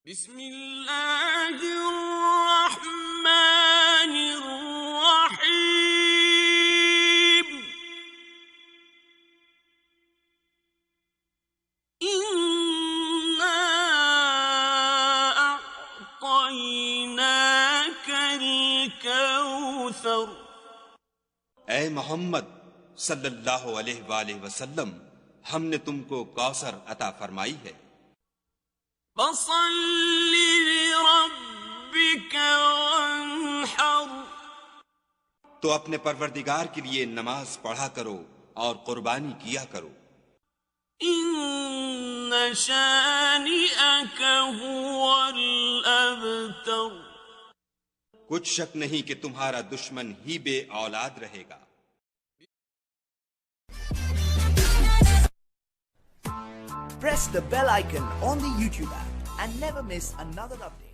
بسم اللہ الرحمن الرحیم انا اعطیناک الکوثر، اے محمد صلی اللہ علیہ وآلہ وسلم، ہم نے تم کو کوثر عطا فرمائی ہے، فصل لربک وانحر، تو اپنے پروردگار کے لیے نماز پڑھا کرو اور قربانی کیا کرو، ان شانئک هو الابتر، کچھ شک نہیں کہ تمہارا دشمن ہی بے اولاد رہے گا۔ Press the bell icon on the YouTube app and never miss another update.